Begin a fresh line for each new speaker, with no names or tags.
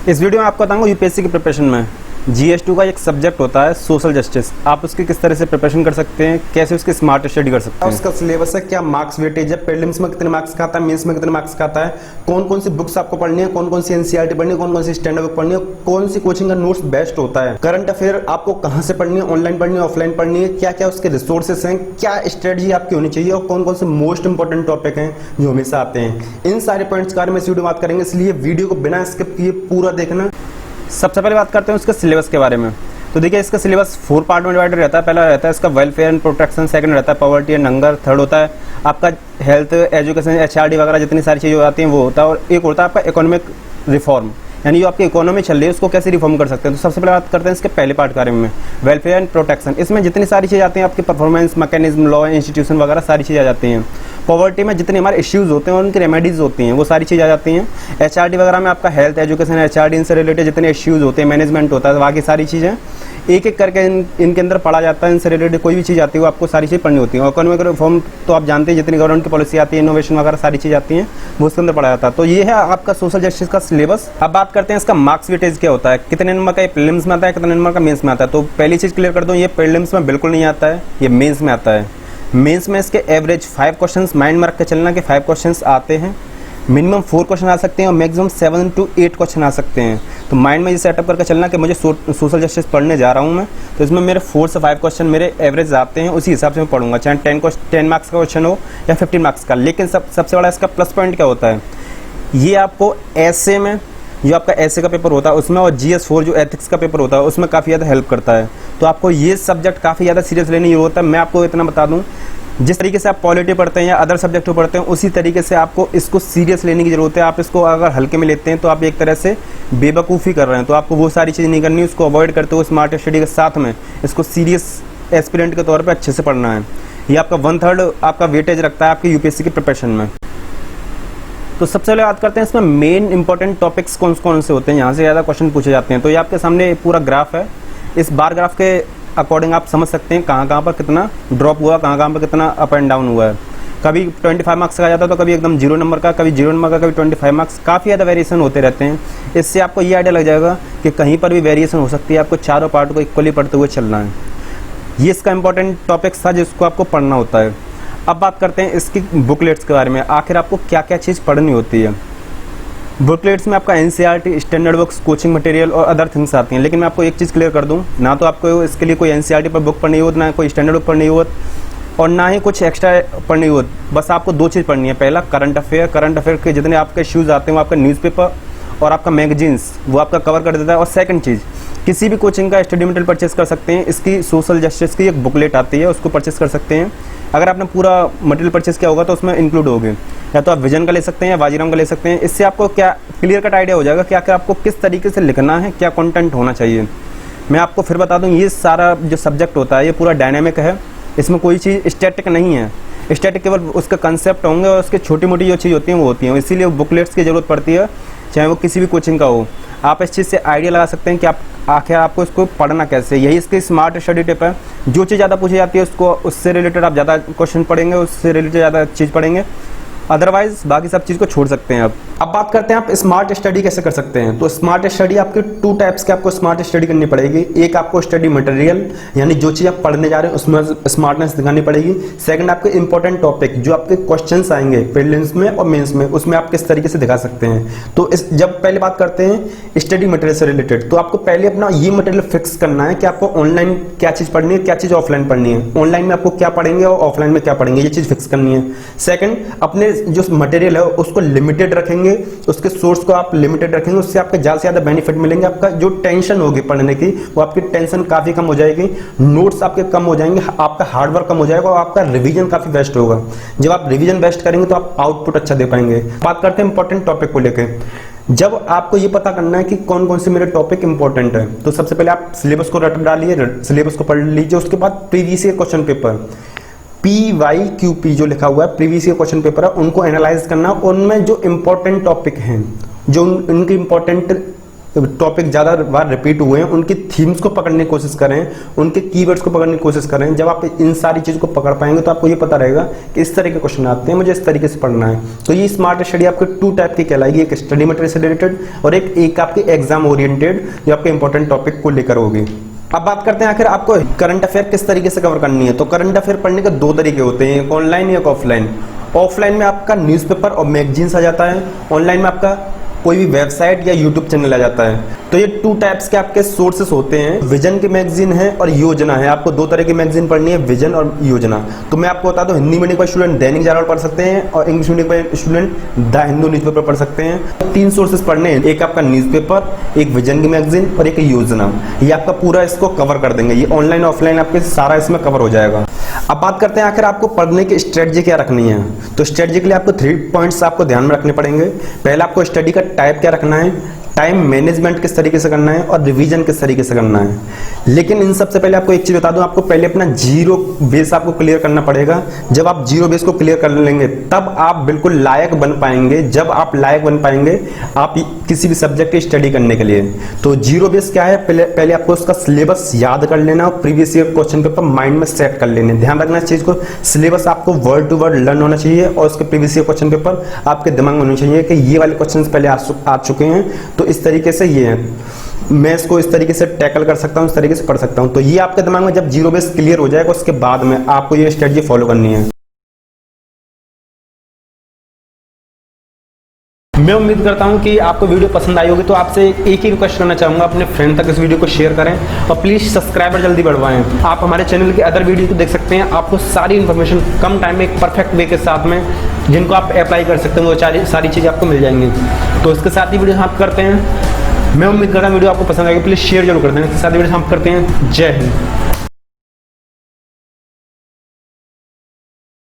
इस वीडियो में आपको बताऊंगा यूपीएससी की प्रिपरेशन में GS2 का एक सब्जेक्ट होता है सोशल जस्टिस। आप उसकी किस तरह से प्रिपरेशन कर सकते हैं, कैसे उसकी स्मार्ट स्टडी कर सकते हैं, उसका सिलेबस है, क्या मार्क्स वेटेज है, प्रीलिम्स में कितने मार्क्स का आता है, मेंस में कितने मार्क्स का आता है, कौन कौन सी बुक्स आपको पढ़नी है, कौन कौन सी एनसीईआरटी पढ़नी है, कौन कौन सी स्टैंडर्ड बुक पढ़नी है, कौन सी कोचिंग का नोट्स बेस्ट होता है, करंट अफेयर आपको कहां से पढ़नी है, ऑनलाइन पढ़नी है, ऑफलाइन पढ़नी है, क्या क्या उसके रिसोर्सेस हैं, क्या स्ट्रेटजी आपकी होनी चाहिए और कौन कौन से मोस्ट इंपॉर्टेंट टॉपिक हैं जो हमेशा आते हैं। इन सारे पॉइंट्स के बारे में इस वीडियो में बात करेंगे, इसलिए वीडियो को बिना स्किप किए पूरा देखना। सबसे पहले बात करते हैं उसके सिलेबस के बारे में। तो देखिए, इसका सिलेबस 4 पार्ट में डिवाइडेड रहता है। पहला रहता है इसका वेलफेयर एंड प्रोटेक्शन, सेकंड रहता है पॉवर्टी एंड हंगर, थर्ड होता है आपका हेल्थ, एजुकेशन, HRD वगैरह जितनी सारी चीज़ें आती हैं वो होता है, और एक होता है आपका इकोनॉमिक रिफॉर्म, यानी जो आपकी इकोनॉमी चल रही है उसको कैसे रिफॉर्म कर सकते हैं। तो सबसे पहले बात करते हैं इसके पहले पार्ट के बारे में, वेलफेयर एंड प्रोटेक्शन। इसमें जितनी सारी चीज़ें आती हैं आपकी परफॉर्मेंस मैकेनिज्म, लॉ, इंस्टीट्यूशन वगैरह सारी चीज़ें आ जाती हैं। पॉवर्टी में जितने हमारे इश्यूज़ होते हैं और उनकी रेमेडीज़ होती हैं वो सारी चीज़ें आ जाती हैं। HRD वगैरह में आपका हेल्थ, एजुकेशन, HRD इनसे रिलेटेड जितने इश्यूज़ होते हैं, मैनेजमेंट होता है, बाकी सारी चीज़ें एक एक करके इनके अंदर पढ़ा जाता है। इनसे रिलेटेड कोई भी चीज़ आती है वो आपको सारी चीज़ पढ़नी होती है। और इकोनॉमिक रिफॉर्म तो आप जानते हैं, जितनी गवर्नमेंट की पॉलिसी आती है, इनोवेशन वगैरह सारी चीज़ आती हैं वो उसके अंदर पढ़ा जाता है। तो ये है आपका सोशल जस्टिस का सिलेबस। अब बात करते हैं इसका मार्क्स वेटेज क्या होता है, कितने नंबर का ये प्रीलिम्स में आता है, कितने नंबर का मेंस में आता है। तो पहली चीज़ क्लियर कर दूँ, ये प्रीलिम्स में बिल्कुल नहीं आता है, ये मेंस में आता है। मेंस में इसके एवरेज 5 क्वेश्चंस माइंड में रख के चलना कि 5 क्वेश्चंस आते हैं, मिनिमम 4 क्वेश्चन आ सकते हैं और मैक्सिमम 7 to 8 क्वेश्चन आ सकते हैं। तो माइंड में ये सेटअप करके चलना कि मुझे सोशल जस्टिस पढ़ने जा रहा हूँ मैं, तो इसमें मेरे 4 से 5 क्वेश्चन मेरे एवरेज आते हैं, उसी हिसाब से मैं पढ़ूंगा, चाहे 10 मार्क्स का क्वेश्चन हो या 15 मार्क्स का। लेकिन सबसे बड़ा इसका प्लस पॉइंट क्या होता है, ये आपको ऐसे में जो आपका ऐसे का पेपर होता है उसमें, और GS4 जो एथिक्स का पेपर होता है उसमें काफ़ी ज़्यादा हेल्प करता है। तो आपको ये सब्जेक्ट काफ़ी ज़्यादा सीरियस लेने की जरूरत है। मैं आपको इतना बता दूँ, जिस तरीके से आप पॉलिटी पढ़ते हैं या अदर सब्जेक्ट पढ़ते हैं उसी तरीके से आपको इसको सीरियस लेने की ज़रूरत है। आप इसको अगर हल्के में लेते हैं तो आप एक तरह से बेवकूफ़ी कर रहे हैं। तो आपको वो सारी चीज़ नहीं करनी, उसको अवॉइड करते हुए स्मार्ट स्टडी के साथ में इसको सीरियस एस्पिरेंट के तौर पर अच्छे से पढ़ना है। ये आपका 1/3 आपका वेटेज रखता है आपकी यूपीएससी की प्रिपरेशन में। तो सबसे पहले बात करते हैं इसमें मेन इंपॉर्टेंट टॉपिक्स कौन कौन से होते हैं, यहाँ से ज़्यादा क्वेश्चन पूछे जाते हैं। तो ये आपके सामने पूरा ग्राफ है, इस बार ग्राफ के अकॉर्डिंग आप समझ सकते हैं कहाँ पर कितना ड्रॉप हुआ, कहाँ पर कितना अप एंड डाउन हुआ है। कभी 25 मार्क्स का आ जाता है तो कभी एकदम 0 नंबर का, कभी 0 नंबर का, कभी 25 मार्क्स, काफ़ी ज़्यादा वेरिएशन होते रहते हैं। इससे आपको ये आइडिया लग जाएगा कि कहीं पर भी वेरिएशन हो सकती है, आपको चारों पार्ट को इक्वली पढ़ते हुए चलना है। ये इसका इंपॉर्टेंट टॉपिक्स था जिसको आपको पढ़ना होता है। अब बात करते हैं इसकी बुकलेट्स के बारे में, आखिर आपको क्या क्या चीज़ पढ़नी होती है। बुकलेट्स में आपका NCERT, standard books, coaching material और अदर थिंग्स आती हैं। लेकिन मैं आपको एक चीज़ क्लियर कर दूं, ना तो आपको इसके लिए कोई NCERT पर बुक पढ़नी होती, ना कोई स्टैंडर्ड बुक पढ़नी होती और ना ही कुछ एक्स्ट्रा पढ़नी होती। बस आपको 2 चीज़ पढ़नी है। पहला करंट अफेयर के जितने आपके इश्यूज़ आते हैं वो आपका न्यूज़पेपर और आपका मैगजीन्स वो आपका कवर कर देता है। और सेकंड चीज़, किसी भी कोचिंग का स्टडी मटेरियल परचेस कर सकते हैं। इसकी सोशल जस्टिस की एक बुकलेट आती है, उसको परचेस कर सकते हैं। अगर आपने पूरा मटेरियल परचेस किया होगा तो उसमें इंक्लूड होगी, या तो आप विजन का ले सकते हैं या बाजीराम का ले सकते हैं। इससे आपको क्या क्लियर कट आइडिया हो जाएगा कि आखिर आपको किस तरीके से लिखना है, क्या कंटेंट होना चाहिए। मैं आपको फिर बता दूं, ये सारा जो सब्जेक्ट होता है ये पूरा डायनेमिक है, इसमें कोई चीज़ स्टैटिक नहीं है। स्टैटिक केवल उसका कंसेप्ट होंगे और उसके छोटी मोटी जो चीज़ होती हैं वो होती हैं, इसीलिए बुकलेट्स की ज़रूरत पड़ती है, चाहे वो किसी भी कोचिंग का हो। आप इस चीज़ से आइडिया लगा सकते हैं कि आप आखिर आपको इसको पढ़ना कैसे। यही इसकी स्मार्ट स्टडी टिप है। जो चीज़ ज़्यादा पूछी जाती है उसको उससे रिलेटेड आप ज़्यादा क्वेश्चन पढ़ेंगे, उससे रिलेटेड ज़्यादा चीज़ पढ़ेंगे, अदरवाइज बाकी सब चीज़ को छोड़ सकते हैं। अब बात करते हैं आप स्मार्ट स्टडी कैसे कर सकते हैं। तो स्मार्ट स्टडी आपके 2 टाइप्स के आपको स्मार्ट स्टडी करनी पड़ेगी। एक आपको स्टडी मटेरियल, यानी जो चीज़ आप पढ़ने जा रहे हैं उसमें स्मार्टनेस दिखानी पड़ेगी। सेकंड आपके इंपॉर्टेंट टॉपिक जो आपके क्वेश्चंस आएंगे प्रीलिम्स में और मेंस में, उसमें आप किस तरीके से दिखा सकते हैं। तो जब पहले बात करते हैं स्टडी मटेरियल से रिलेटेड, तो आपको पहले अपना ये मटेरियल फिक्स करना है कि आपको ऑनलाइन क्या चीज़ पढ़नी है, क्या चीज़ ऑफलाइन पढ़नी है। ऑनलाइन में आपको क्या पढ़ेंगे और ऑफलाइन में क्या पढ़ेंगे, ये चीज़ फिक्स करनी है। सेकंड, अपने जो मटेरियल है उसको लिमिटेड रखेंगे, उसके सोर्स को आप लिमिटेड रखेंगे, उससे आपको ज़्यादा से ज़्यादा बेनिफिट मिलेंगे। आपका जो टेंशन होगी पढ़ने की वो आपकी टेंशन काफ़ी कम हो जाएगी, नोट्स आपके कम हो जाएंगे, आपका हार्डवर्क कम हो जाएगा और आपका रिवीजन काफ़ी बेस्ट होगा। जब आप रिवीजन बेस्ट करेंगे तो आप आउटपुट अच्छा दे पाएंगे। बात करते हैं इंपॉर्टेंट टॉपिक को लेकर। जब आपको ये पता करना है कि कौन कौन से मेरे टॉपिक इंपॉर्टेंट है, तो सबसे पहले आप सिलेबस को रट डालिए, सिलेबस को पढ़ लीजिए। उसके बाद previous year question paper PYQP जो लिखा हुआ है, प्रीवियस ईयर क्वेश्चन पेपर है, उनको एनालाइज करना। उनमें जो इंपॉर्टेंट टॉपिक हैं, जो उनके इंपॉर्टेंट टॉपिक ज़्यादा बार रिपीट हुए हैं उनकी थीम्स को पकड़ने की कोशिश करें, उनके कीवर्ड्स को पकड़ने की कोशिश करें। जब आप इन सारी चीज़ों को पकड़ पाएंगे तो आपको ये पता रहेगा कि इस तरह के क्वेश्चन आते हैं, मुझे इस तरीके से पढ़ना है। तो ये स्मार्ट स्टडी आपके 2 टाइप की कहलाएगी, एक स्टडी मटेरियल से रिलेटेड और एक आपके एग्जाम ओरिएंटेड जो आपके इंपॉर्टेंट टॉपिक को लेकर होगी। अब बात करते हैं आखिर आपको करंट अफेयर किस तरीके से कवर करनी है। तो करंट अफेयर पढ़ने के 2 तरीके होते हैं, एक ऑनलाइन एक ऑफलाइन। ऑफलाइन में आपका न्यूज़पेपर और मैगजीन्स आ जाता है, ऑनलाइन में आपका कोई भी वेबसाइट या यूट्यूब चैनल आ जाता है। तो ये 2 टाइप्स के आपके सोर्सेस होते हैं, विजन की मैगजीन है और योजना है। आपको 2 तरह की मैगजीन पढ़नी है, विजन और योजना। तो मैं आपको बता दूं, हिंदी मीडियम का स्टूडेंट दैनिक जागरण पढ़ सकते हैं और इंग्लिश मीडियम का स्टूडेंट द हिंदू न्यूज़पेपर पढ़ सकते हैं। 3 सोर्सेस पढ़ने हैं, एक आपका न्यूज़पेपर, एक विजन की मैगजीन और एक योजना। ये आपका पूरा इसको कवर कर देंगे, ये ऑनलाइन ऑफलाइन आपके सारा इसमें कवर हो जाएगा। अब बात करते हैं आखिर आपको पढ़ने की स्ट्रेटजी क्या रखनी है। तो स्ट्रेटजी के लिए आपको 3 पॉइंट्स आपको ध्यान में रखने पड़ेंगे। पहला, आपको स्टडी का टाइप क्या रखना है, टाइम मैनेजमेंट किस तरीके से करना है और रिवीजन किस तरीके से करना है। लेकिन इन सबसे पहले आपको एक चीज बता दूं, आपको पहले अपना जीरो बेस आपको क्लियर करना पड़ेगा। जब आप जीरो बेस को क्लियर कर लेंगे तब आप बिल्कुल लायक बन पाएंगे। जब आप लायक बन पाएंगे आप किसी भी सब्जेक्ट की स्टडी करने के लिए। तो जीरो बेस क्या है, पहले आपको उसका सिलेबस याद कर लेना और previous year question paper mind में सेट कर लेने। ध्यान रखना इस चीज को, सिलेबस आपको वर्ड टू वर्ड लर्न होना चाहिए और उसके प्रीवियस ईयर क्वेश्चन पेपर आपके दिमाग में होने चाहिए कि ये वाले क्वेश्चन पहले आ चुके हैं, तो इस तरीके से ये है, मैं इसको इस तरीके से टैकल कर सकता हूं, इस तरीके से पढ़ सकता हूं। तो ये आपके दिमाग में जब जीरो बेस क्लियर हो जाएगा उसके बाद में आपको ये स्ट्रेटजी फॉलो करनी है। मैं उम्मीद करता हूं कि आपको वीडियो पसंद आई होगी। तो आपसे एक ही रिक्वेस्ट करना चाहूँगा, अपने फ्रेंड तक इस वीडियो को शेयर करें और प्लीज़ सब्सक्राइबर जल्दी बढ़वाएं। आप हमारे चैनल के अदर वीडियो को देख सकते हैं, आपको सारी इन्फॉर्मेशन कम टाइम में एक परफेक्ट वे के साथ में जिनको आप अप्लाई कर सकते हैं वो सारी चीज़ें आपको मिल जाएंगी। तो इसके साथ ही वीडियो समाप्त करते हैं। मैं उम्मीद करता हूँ वीडियो आपको पसंद आएगी, प्लीज़ शेयर जरूर कर दें। इसके साथ वीडियो समाप्त करते हैं। जय हिंद।